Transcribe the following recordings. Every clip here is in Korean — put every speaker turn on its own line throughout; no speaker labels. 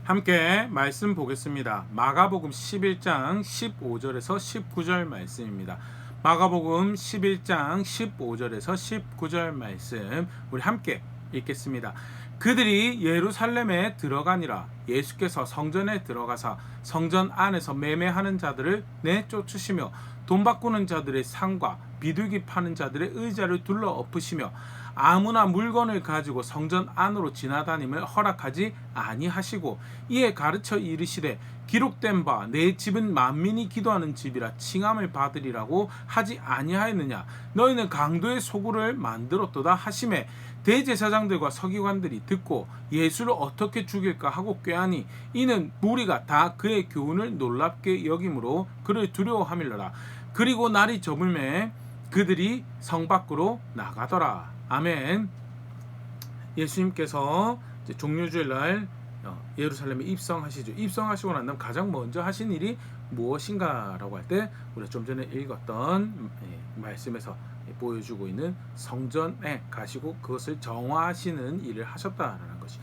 함께 말씀 보겠습니다. 마가복음 11장 15절에서 19절 말씀입니다. 마가복음 11장 15절에서 19절 말씀 우리 함께 읽겠습니다. 그들이 예루살렘에 들어가니라. 예수께서 성전에 들어가사 성전 안에서 매매하는 자들을 내쫓으시며 돈 바꾸는 자들의 상과 비둘기 파는 자들의 의자를 둘러 엎으시며 아무나 물건을 가지고 성전 안으로 지나다님을 허락하지 아니하시고 이에 가르쳐 이르시되 기록된 바 내 집은 만민이 기도하는 집이라 칭함을 받으리라고 하지 아니하였느냐. 너희는 강도의 소굴을 만들었도다 하시매 대제사장들과 서기관들이 듣고 예수를 어떻게 죽일까 하고 꾀하니 이는 무리가 다 그의 교훈을 놀랍게 여김으로 그를 두려워함일러라. 그리고 날이 저물매 그들이 성 밖으로 나가더라. 아멘. 예수님께서 종료주일날 예루살렘에 입성하시죠. 입성하시고 난 다음 가장 먼저 하신 일이 무엇인가라고 할 때 우리가 좀 전에 읽었던 말씀에서 보여주고 있는 성전에 가시고 그것을 정화하시는 일을 하셨다라는 것이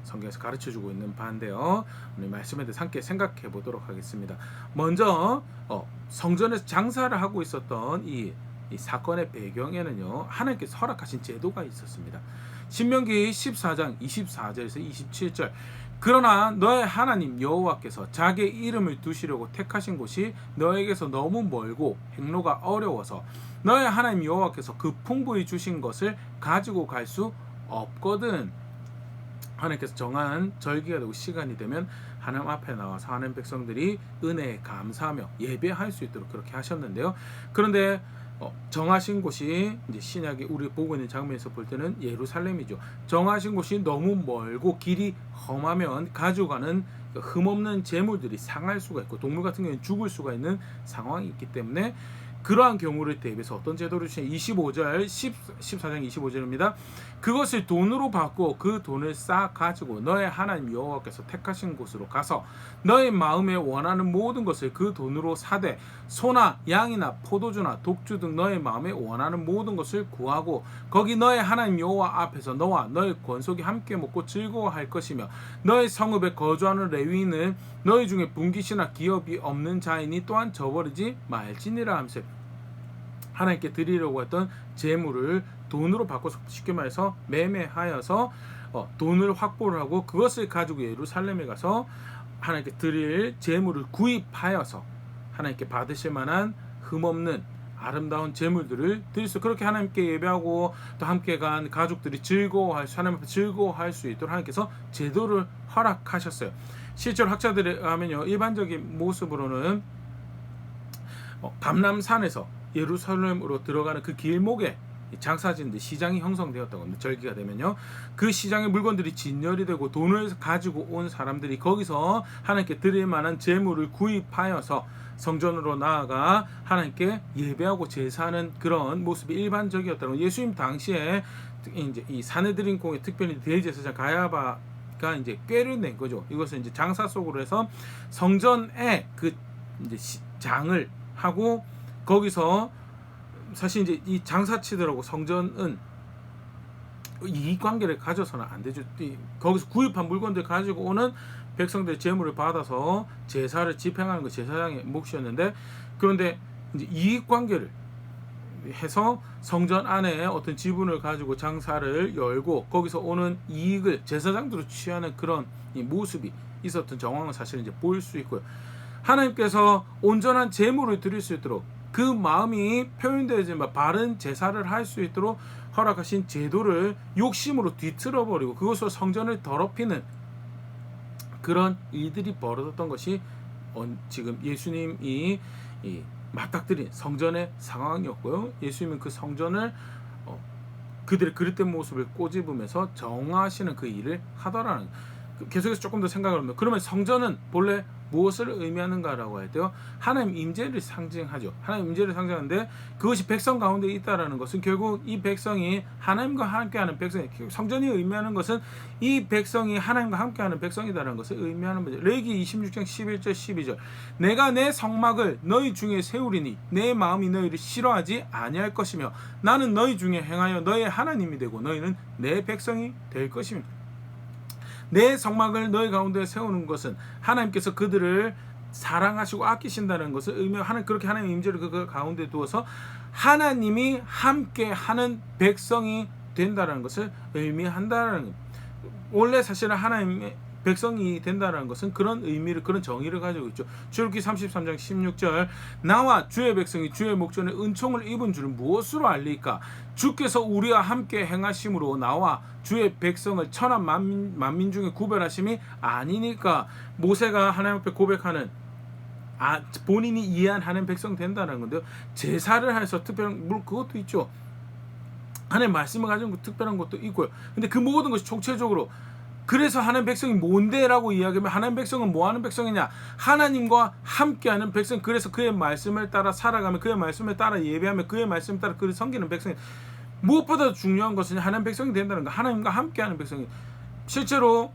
성경에서 가르쳐주고 있는 바인데요. 오늘 말씀에 대해서 함께 생각해 보도록 하겠습니다. 먼저 성전에서 장사를 하고 있었던 이 사건의 배경에는요, 하나님께서 허락하신 제도가 있었습니다. 신명기 14장 24절에서 27절. 그러나 너의 하나님 여호와께서 자기의 이름을 두시려고 택하신 곳이 너에게서 너무 멀고 행로가 어려워서 너의 하나님 여호와께서 그 풍부히 주신 것을 가지고 갈 수 없거든. 하나님께서 정한 절기가 되고 시간이 되면 하나님 앞에 나와서 하나님 백성들이 은혜에 감사하며 예배할 수 있도록 그렇게 하셨는데요. 그런데 정하신 곳이 이제 신약이 우리 보고 있는 장면에서 볼 때는 예루살렘이죠. 정하신 곳이 너무 멀고 길이 험하면 가져가는 흠없는 재물들이 상할 수가 있고 동물 같은 경우는 죽을 수가 있는 상황이 있기 때문에 그러한 경우를 대비해서 어떤 제도를 주신 14장 25절입니다. 그것을 돈으로 받고 그 돈을 쌓아 가지고 너의 하나님 여호와께서 택하신 곳으로 가서 너의 마음에 원하는 모든 것을 그 돈으로 사되 소나 양이나 포도주나 독주 등 너의 마음에 원하는 모든 것을 구하고 거기 너의 하나님 여호와 앞에서 너와 너의 권속이 함께 먹고 즐거워할 것이며 너의 성읍에 거주하는 레위인은 너희 중에 분깃이나 기업이 없는 자이니 또한 저버리지 말지니라 하면서 하나님께 드리려고 했던 재물을 돈으로 바꿔서 쉽게 말해서 매매하여서 돈을 확보를 하고 그것을 가지고 예루살렘에 가서 하나님께 드릴 재물을 구입하여서 하나님께 받으실 만한 흠없는 아름다운 재물들을 드릴 수 그렇게 하나님께 예배하고 또 함께 간 가족들이 하나님 앞에 즐거워할 수 있도록 하나님께서 제도를 허락하셨어요. 실제로 학자들이 하면요, 일반적인 모습으로는 감람산에서 예루살렘으로 들어가는 그 길목에 장사진들 시장이 형성되었다고 합니다. 절기가 되면요, 그 시장의 물건들이 진열이 되고 돈을 가지고 온 사람들이 거기서 하나님께 드릴 만한 재물을 구입하여서 성전으로 나아가 하나님께 예배하고 제사하는 그런 모습이 일반적이었다고. 예수님 당시에 이제 이 사내들인 공회 특별히 대제사장 가야바가 이제 꾀를 낸 거죠. 이것은 이제 장사 속으로 해서 성전에 그 이제 장을 하고 거기서 사실 이제 이 장사치들하고 성전은 이익관계를 가져서는 안 되죠. 거기서 구입한 물건들 가지고 오는 백성들의 재물을 받아서 제사를 집행하는 거 제사장의 몫이었는데, 그런데 이제 이익관계를 해서 성전 안에 어떤 지분을 가지고 장사를 열고 거기서 오는 이익을 제사장들로 취하는 그런 이 모습이 있었던 정황을 사실 이제 볼 수 있고요. 하나님께서 온전한 제물을 드릴 수 있도록 그 마음이 표현되지만 바른 제사를 할 수 있도록 허락하신 제도를 욕심으로 뒤틀어버리고 그것으로 성전을 더럽히는 그런 일들이 벌어졌던 것이 지금 예수님이 맞닥뜨린 성전의 상황이었고요. 예수님은 그 성전을 그들의 그릇된 모습을 꼬집으면서 정화하시는 그 일을 하더라는, 계속해서 조금 더 생각을 하면, 그러면 성전은 본래 무엇을 의미하는가라고 할 때요, 하나님 임재를 상징하죠. 하나님 임재를 상징하는데 그것이 백성 가운데 있다라는 것은 결국 이 백성이 하나님과 함께하는 백성이, 성전이 의미하는 것은 이 백성이 하나님과 함께하는 백성이다라는 것을 의미하는 거죠. 레위기 26장 11절 12절. 내가 내 성막을 너희 중에 세우리니 내 마음이 너희를 싫어하지 아니할 것이며 나는 너희 중에 행하여 너의 하나님이 되고 너희는 내 백성이 될 것입니다. 내 성막을 너희 가운데 세우는 것은 하나님께서 그들을 사랑하시고 아끼신다는 것을 의미하는, 그렇게 하나님의 임재를 그 가운데 두어서 하나님이 함께하는 백성이 된다는 것을 의미한다는 겁니다. 원래 사실은 하나님의 백성이 된다는 것은 그런 의미를, 그런 정의를 가지고 있죠. 출애굽기 33장 16절, 나와 주의 백성이 주의 목전에 은총을 입은 줄을 무엇으로 알리까? 주께서 우리와 함께 행하심으로 나와 주의 백성을 천한 만민 중에 구별하심이 아니니까. 모세가 하나님 앞에 고백하는, 본인이 이해하는 백성 된다는 건데요. 제사를 해서 특별한, 물론 그것도 있죠. 하나님 말씀을 가지고 특별한 것도 있고요. 근데 그 모든 것이 총체적으로, 그래서 하나님 백성이 뭔데? 라고 이야기하면 하나님 백성은 뭐 하는 백성이냐? 하나님과 함께하는 백성. 그래서 그의 말씀을 따라 살아가며 그의 말씀을 따라 예배하며 그의 말씀을 따라 그를 섬기는 백성이, 무엇보다 중요한 것은 하나님 백성이 된다는 거. 하나님과 함께하는 백성이, 실제로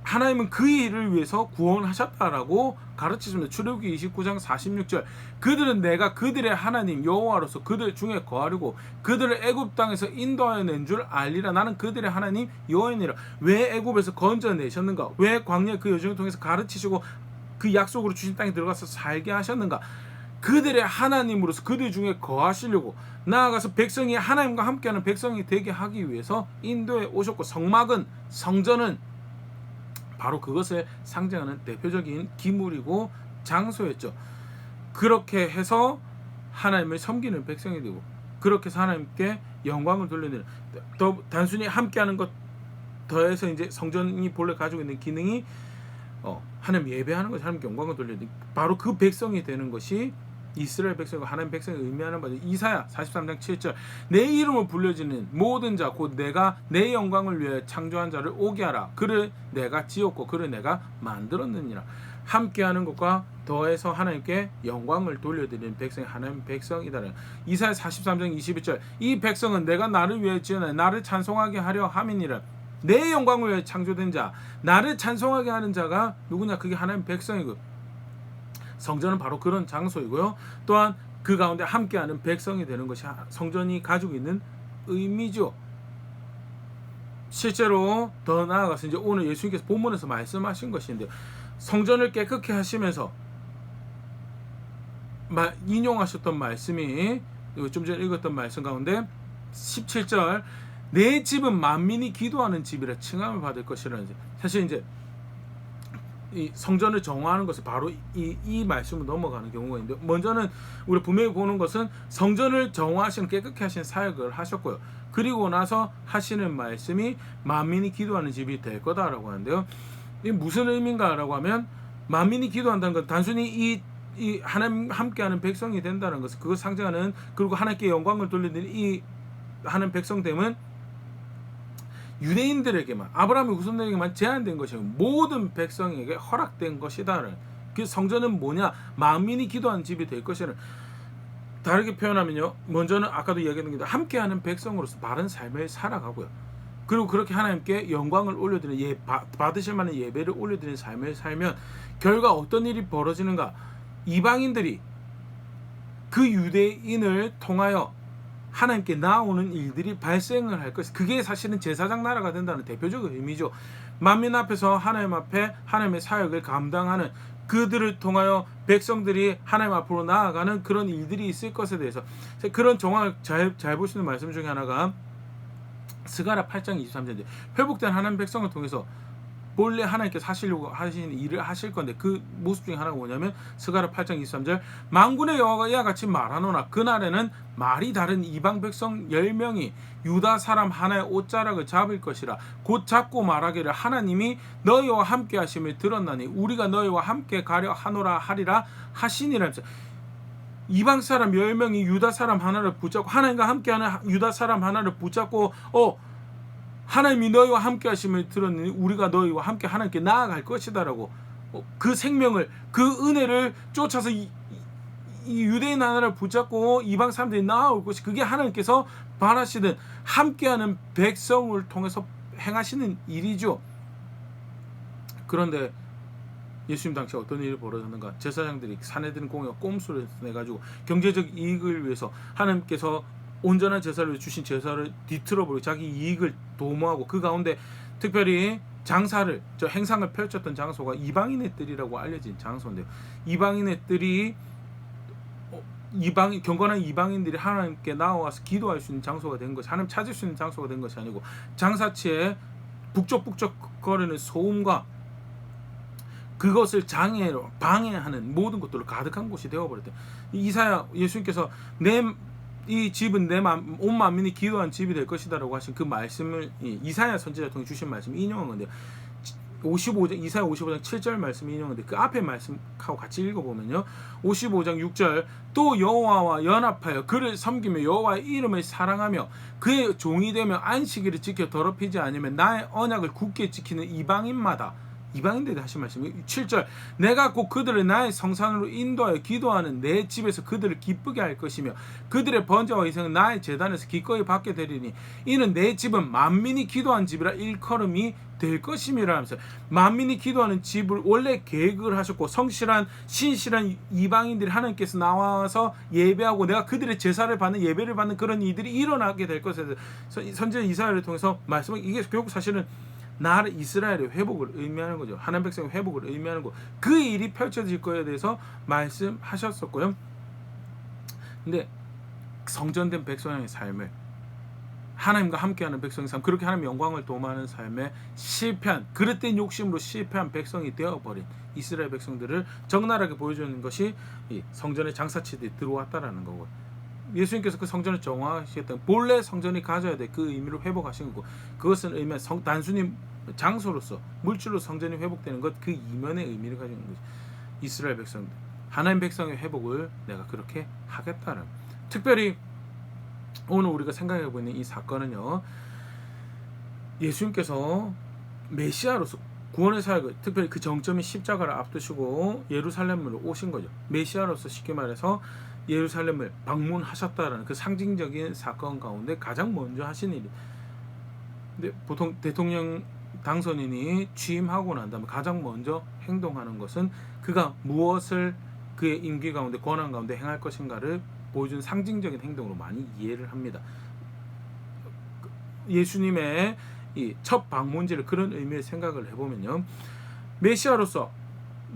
하나님은 그 일을 위해서 구원하셨다라고 가르치십니다. 출애굽기 29장 46절, 그들은 내가 그들의 하나님 여호와로서 그들 중에 거하려고 그들을 애굽 땅에서 인도하여 낸 줄 알리라. 나는 그들의 하나님 여호와니라. 왜 애굽에서 건져내셨는가? 왜 광야 그 여정을 통해서 가르치시고 그 약속으로 주신 땅에 들어가서 살게 하셨는가? 그들의 하나님으로서 그들 중에 거하시려고, 나아가서 백성이 하나님과 함께하는 백성이 되게 하기 위해서 인도에 오셨고, 성막은, 성전은 바로 그것을 상징하는 대표적인 기물이고 장소였죠. 그렇게 해서 하나님을 섬기는 백성이 되고, 그렇게 해서 하나님께 영광을 돌려드리는, 더 단순히 함께하는 것 더해서 이제 성전이 본래 가지고 있는 기능이 하나님 예배하는 것, 하나님께 영광을 돌려드리는, 바로 그 백성이 되는 것이 이스라엘 백성과 하나님 백성을 의미하는 바죠. 이사야 43장 7절, 내 이름을 불려지는 모든 자 곧 내가 내 영광을 위해 창조한 자를 오게 하라. 그를 내가 지었고 그를 내가 만들었느니라. 함께하는 것과 더해서 하나님께 영광을 돌려드리는 백성이 하나님 백성이다는, 이사야 43장 21절, 이 백성은 내가 나를 위해 지어내 나를 찬송하게 하려 함이니라. 내 영광을 위해 창조된 자, 나를 찬송하게 하는 자가 누구냐? 그게 하나님 백성이고, 성전은 바로 그런 장소이고요. 또한 그 가운데 함께하는 백성이 되는 것이 성전이 가지고 있는 의미죠. 실제로 더 나아가서 이제 오늘 예수님께서 본문에서 말씀하신 것인데, 성전을 깨끗게 하시면서 인용하셨던 말씀이 좀 전에 읽었던 말씀 가운데 17절, 내 집은 만민이 기도하는 집이라 칭함을 받을 것이라는, 사실 이제 이 성전을 정화하는 것을 바로 이 말씀으로 넘어가는 경우가 있는데, 먼저는 우리 분명히 보는 것은 성전을 정화하시는, 깨끗게 하시는 사역을 하셨고요. 그리고 나서 하시는 말씀이 만민이 기도하는 집이 될 거다라고 하는데요. 이게 무슨 의미인가라고 하면, 만민이 기도한다는 건 단순히 이 하나님 함께하는 백성이 된다는 것을, 그걸 상징하는, 그리고 하나님께 영광을 돌리는 이 하는 백성됨은 유대인들에게만, 아브라함의 후손들에게만 제한된 것이 아니고 모든 백성에게 허락된 것이다. 그 성전은 뭐냐? 만민이 기도하는 집이 될 것이라는. 다르게 표현하면요, 먼저는 아까도 이야기했던 게 함께하는 백성으로서 바른 삶을 살아가고요. 그리고 그렇게 하나님께 영광을 올려드리는, 받으실 만한 예배를 올려드리는 삶을 살면 결과 어떤 일이 벌어지는가? 이방인들이 그 유대인을 통하여 하나님께 나오는 일들이 발생을 할 것이, 그게 사실은 제사장 나라가 된다는 대표적인 의미죠. 만민 앞에서 하나님 앞에 하나님의 사역을 감당하는, 그들을 통하여 백성들이 하나님 앞으로 나아가는 그런 일들이 있을 것에 대해서, 그런 정황을 잘 보시는 말씀 중에 하나가 스가랴 8장 23절인데, 회복된 하나님 백성을 통해서 본래 하나님께서 하시려고 하시는 일을 하실 건데, 그 모습 중에 하나가 뭐냐면 스가랴 8장 23절, 만군의 여호와가 이와 같이 말하노라. 그날에는 말이 다른 이방 백성 10명이 유다 사람 하나의 옷자락을 잡을 것이라. 곧 잡고 말하기를 하나님이 너희와 함께 하심을 들었나니 우리가 너희와 함께 가려 하노라 하리라 하시니라. 이방 사람 10명이 유다 사람 하나를 붙잡고, 하나님과 함께하는 유다 사람 하나를 붙잡고 하나님이 너희와 함께 하심을 들었느니 우리가 너희와 함께 하나님께 나아갈 것이다 라고, 그 생명을, 그 은혜를 쫓아서 이 유대인 하나를 붙잡고 이방 사람들이 나아올 것이, 그게 하나님께서 바라시는 함께하는 백성을 통해서 행하시는 일이죠. 그런데 예수님 당시 어떤 일이 벌어졌는가? 제사장들이 사내들은 공회가 꼼수를 내가지고 경제적 이익을 위해서 하나님께서 온전한 제사를 주신 제사를 뒤틀어버리고 자기 이익을 도모하고, 그 가운데 특별히 장사를 저 행상을 펼쳤던 장소가 이방인의 뜰이라고 알려진 장소인데요. 이방인의 뜰이 경건한 이방인들이 하나님께 나와서 기도할 수 있는 장소가 된 것이, 하나님 찾을 수 있는 장소가 된 것이 아니고 장사치에 북적북적 거리는 소음과 그것을 방해하는 모든 것들로 가득한 곳이 되어버렸대. 이사야 예수님께서 이 집은 온 만민이 기도한 집이 될 것이다라고 하신 그 말씀을 이사야 선지자 통해 주신 말씀 인용한 건데요. 이사야 55장 7절 말씀 인용하는데 그 앞에 말씀하고 같이 읽어보면요. 55장 6절 또 여호와와 연합하여 그를 섬기며 여호와의 이름을 사랑하며 그의 종이 되며 안식일을 지켜 더럽히지 않으면 나의 언약을 굳게 지키는 이방인들이 하신 말씀이 7절 내가 곧 그들을 나의 성산으로 인도하여 기도하는 내 집에서 그들을 기쁘게 할 것이며 그들의 번제와 희생은 나의 제단에서 기꺼이 받게 되리니 이는 내 집은 만민이 기도한 집이라 일컬음이 될 것임이라 하면서 만민이 기도하는 집을 원래 계획을 하셨고 성실한 신실한 이방인들이 하나님께서 나와서 예배하고 내가 그들의 제사를 받는 예배를 받는 그런 이들이 일어나게 될 것에 대해서 선지자 이사야를 통해서 말씀은 이게 결국 사실은 나라 이스라엘의 회복을 의미하는 거죠. 하나님 백성의 회복을 의미하는 거. 그 일이 펼쳐질 거에 대해서 말씀하셨었고요. 근데 성전된 백성의 삶을 하나님과 함께하는 백성의 삶, 그렇게 하나님의 영광을 도모하는 삶에 실패한, 그릇된 욕심으로 실패한 백성이 되어버린 이스라엘 백성들을 적나라하게 보여주는 것이 이 성전의 장사치들이 들어왔다라는 거고, 예수님께서 그 성전을 정화하시겠다는 본래 성전이 가져야 될 그 의미를 회복하신 거고, 그것은 의미한 단순히 장소로서 물질로 성전이 회복되는 것, 그 이면의 의미를 가지고 있는 거죠. 이스라엘 백성들, 하나님 백성의 회복을 내가 그렇게 하겠다는, 특별히 오늘 우리가 생각해 보는 이 사건은요, 예수님께서 메시아로서 구원의 사역을, 특별히 그 정점이 십자가를 앞두시고 예루살렘으로 오신 거죠. 메시아로서 쉽게 말해서 예루살렘을 방문하셨다라는 그 상징적인 사건 가운데 가장 먼저 하신 일이, 근데 보통 대통령 당선인이 취임하고 난 다음에 가장 먼저 행동하는 것은 그가 무엇을 그의 임기 가운데 권한 가운데 행할 것인가를 보여준 상징적인 행동으로 많이 이해를 합니다. 예수님의 이 첫 방문지를 그런 의미의 생각을 해보면요, 메시아로서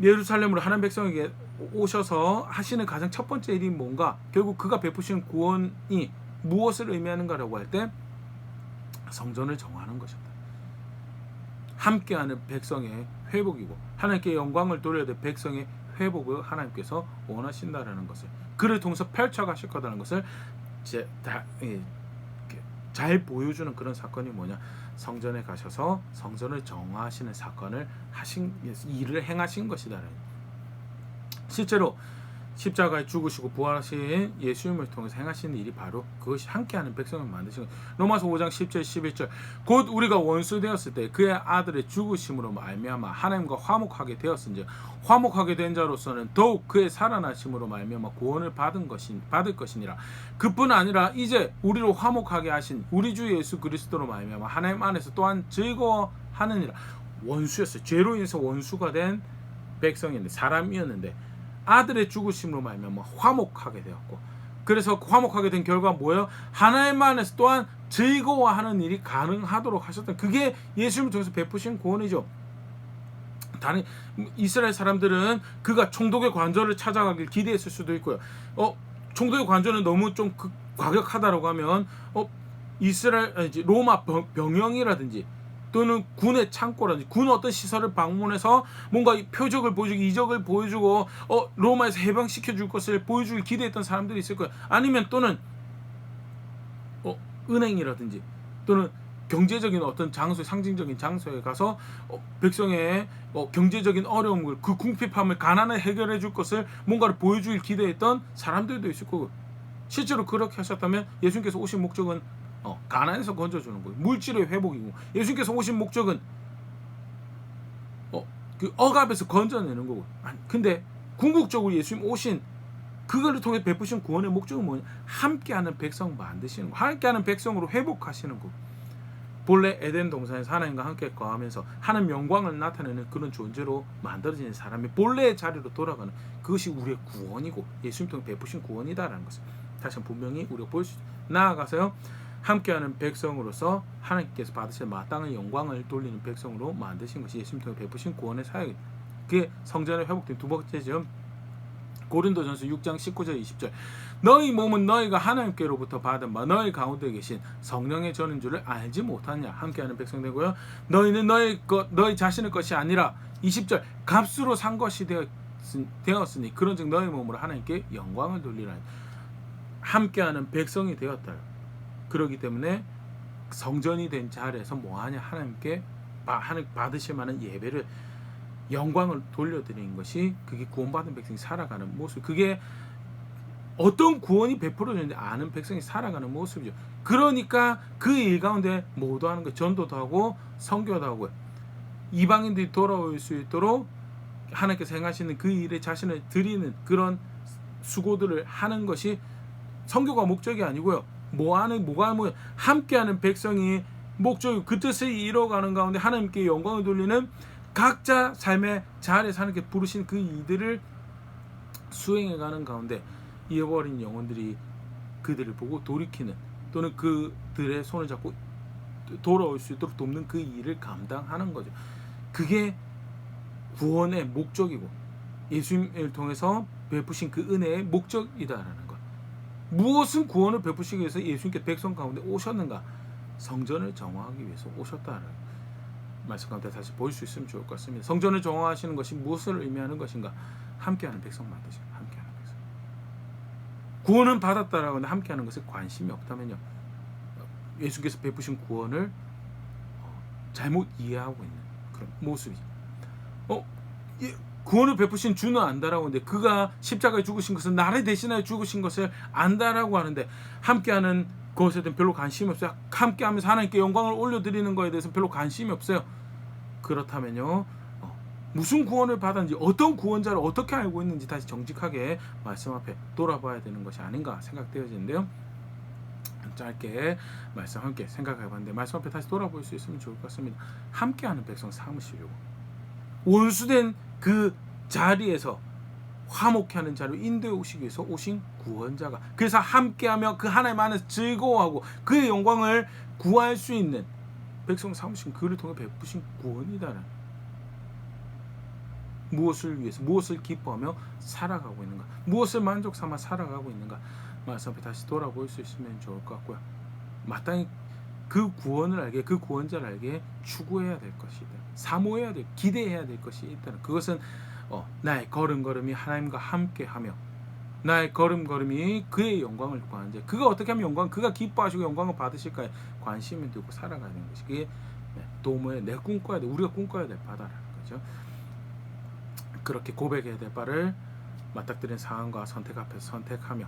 예루살렘으로 하나님 백성에게 오셔서 하시는 가장 첫 번째 일이 뭔가, 결국 그가 베푸신 구원이 무엇을 의미하는가라고 할 때 성전을 정화하는 것입니다. 함께하는 백성의 회복이고 하나님께 영광을 돌려야 될 백성의 회복을 하나님께서 원하신다라는 것을, 그를 통해서 펼쳐가실 거라는 것을 잘 보여주는 그런 사건이 뭐냐, 성전에 가셔서 성전을 정화하시는 사건을 일을 행하신 것이다. 실제로 십자가에 죽으시고 부활하신 예수님을 통해서 행하신 일이 바로 그것이 함께하는 백성을 만드신 거예요. 로마서 5장 10절 11절 곧 우리가 원수 되었을 때 그의 아들의 죽으심으로 말미암아 하나님과 화목하게 되었은즉 화목하게 된 자로서는 더욱 그의 살아나심으로 말미암아 구원을 받을 것이니라. 그뿐 아니라 이제 우리로 화목하게 하신 우리 주 예수 그리스도로 말미암아 하나님 안에서 또한 즐거워하느니라. 원수였어요. 죄로 인해서 원수가 된 백성이었는데, 사람이었는데 아들의 죽으심으로 말미암아 화목하게 되었고, 그래서 화목하게 된 결과 뭐예요? 하나님 안에서 또한 즐거워하는 일이 가능하도록 하셨던, 그게 예수님을 통해서 베푸신 구원이죠. 이스라엘 사람들은 그가 총독의 관저를 찾아가길 기대했을 수도 있고요. 총독의 관저는 너무 좀 과격하다라고 하면 로마 병영이라든지 또는 군의 창고라든지 군 어떤 시설을 방문해서 뭔가 표적을 보여주고 이적을 보여주고 로마에서 해방시켜 줄 것을 보여주길 기대했던 사람들이 있을 거예요. 아니면 또는 은행이라든지 또는 경제적인 어떤 장소, 상징적인 장소에 가서 백성의 경제적인 어려움을, 그 궁핍함을, 가난을 해결해 줄 것을 뭔가를 보여주길 기대했던 사람들도 있을 거고, 실제로 그렇게 하셨다면 예수님께서 오신 목적은 가난에서 건져주는 거예요. 물질의 회복이고, 예수님께서 오신 목적은 그 억압에서 건져내는 거고. 근데 궁극적으로 예수님 오신 그걸 통해 베푸신 구원의 목적은 뭐냐? 함께하는 백성 만드시는 거, 함께하는 백성으로 회복하시는 거. 본래 에덴 동산에서 하나님과 함께 거하면서 하나님 영광을 나타내는 그런 존재로 만들어지는 사람이 본래의 자리로 돌아가는, 그것이 우리의 구원이고 예수님 통해 베푸신 구원이다라는 것을 다시 한번 분명히 우리가 볼 수 있습니다. 나아가서요, 함께하는 백성으로서 하나님께서 받으신 마땅한 영광을 돌리는 백성으로 만드신 것이 예수님 통해 베푸신 구원의 사역. 그게 성전에 회복된 두 번째죠. 고린도전서 6장 19절 20절 너희 몸은 너희가 하나님께로부터 받은 바 너희 가운데 계신 성령의 전인 줄을 알지 못하냐. 함께하는 백성 되고요. 너희는 너희 자신의 것이 아니라 20절 값으로 산 것이 되었으니 그런즉 너희 몸으로 하나님께 영광을 돌리라. 함께하는 백성이 되었다. 그렇기 때문에 성전이 된 자리에서 뭐하냐. 하나님께 받으실 만한 예배를 영광을 돌려드리는 것이 그게 구원받은 백성이 살아가는 모습. 그게 어떤 구원이 베풀어졌는지 아는 백성이 살아가는 모습이죠. 그러니까 그 일 가운데 모두 하는 거 전도도 하고 선교도 하고 이방인들이 돌아올 수 있도록 하나님께서 행하시는 그 일에 자신을 드리는 그런 수고들을 하는 것이 선교가 목적이 아니고요. 함께하는 백성이 목적이 그 뜻을 이뤄가는 가운데 하나님께 영광을 돌리는 각자 삶의 자리에서 하나님께 부르신 그 이들을 수행해가는 가운데 잃어버린 영혼들이 그들을 보고 돌이키는 또는 그들의 손을 잡고 돌아올 수 있도록 돕는 그 일을 감당하는 거죠. 그게 구원의 목적이고 예수님을 통해서 베푸신 그 은혜의 목적이다라는 것. 무엇은 구원을 베푸시기 위해서 예수님께 백성 가운데 오셨는가? 성전을 정화하기 위해서 오셨다는 말씀 가운데 다시 볼 수 있으면 좋을 것 같습니다. 성전을 정화하시는 것이 무엇을 의미하는 것인가? 함께하는 백성 만드시고 함께하는 백성. 구원은 받았다라고 하는데 함께하는 것에 관심이 없다면요. 예수께서 베푸신 구원을 잘못 이해하고 있는 그런 모습이죠. 구원을 베푸신 주는 안다라고 하는데 그가 십자가에 죽으신 것은 나를 대신하여 죽으신 것을 안다라고 하는데 함께하는 그것에 대해서 별로 관심이 없어요. 함께하면서 하나님께 영광을 올려드리는 것에 대해서 별로 관심이 없어요. 그렇다면요, 무슨 구원을 받았는지 어떤 구원자를 어떻게 알고 있는지 다시 정직하게 말씀 앞에 돌아봐야 되는 것이 아닌가 생각되어지는데요. 짧게 말씀 함께 생각해봤는데 말씀 앞에 다시 돌아볼 수 있으면 좋을 것 같습니다. 함께하는 백성 삼으시려고 원수된 그 자리에서 화목해하는 자를 인도해 오시기 위해서 오신 구원자가, 그래서 함께하며 그 하나님 안에서 즐거워하고 그의 영광을 구할 수 있는 백성 삼으신 그를 통해 베푸신 구원이다라는, 무엇을 위해서 무엇을 기뻐하며 살아가고 있는가, 무엇을 만족 삼아 살아가고 있는가 말씀 앞에 다시 돌아볼 수 있으면 좋을 것 같고요. 마땅히 그 구원을 알게, 그 구원자를 알게 추구해야 될 것이 있다. 사모해야 될, 기대해야 될 것이 있다는, 그것은 나의 걸음걸음이 하나님과 함께하며 나의 걸음걸음이 그의 영광을 구하는데, 그가 어떻게 하면 그가 기뻐하시고 영광을 받으실까에 관심을 두고 살아가는 것이, 그게 도무에 내 꿈꿔야 돼, 우리가 꿈꿔야 될 바다라는 거죠. 그렇게 고백해야 될 바를 맞닥뜨린 상황과 선택 앞에서 선택하며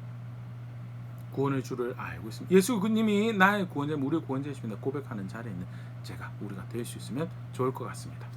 구원의 주를 알고 있습니다. 예수 그님이 나의 구원자, 우리의 구원자이십니다 고백하는 자리에 있는 우리가 될 수 있으면 좋을 것 같습니다.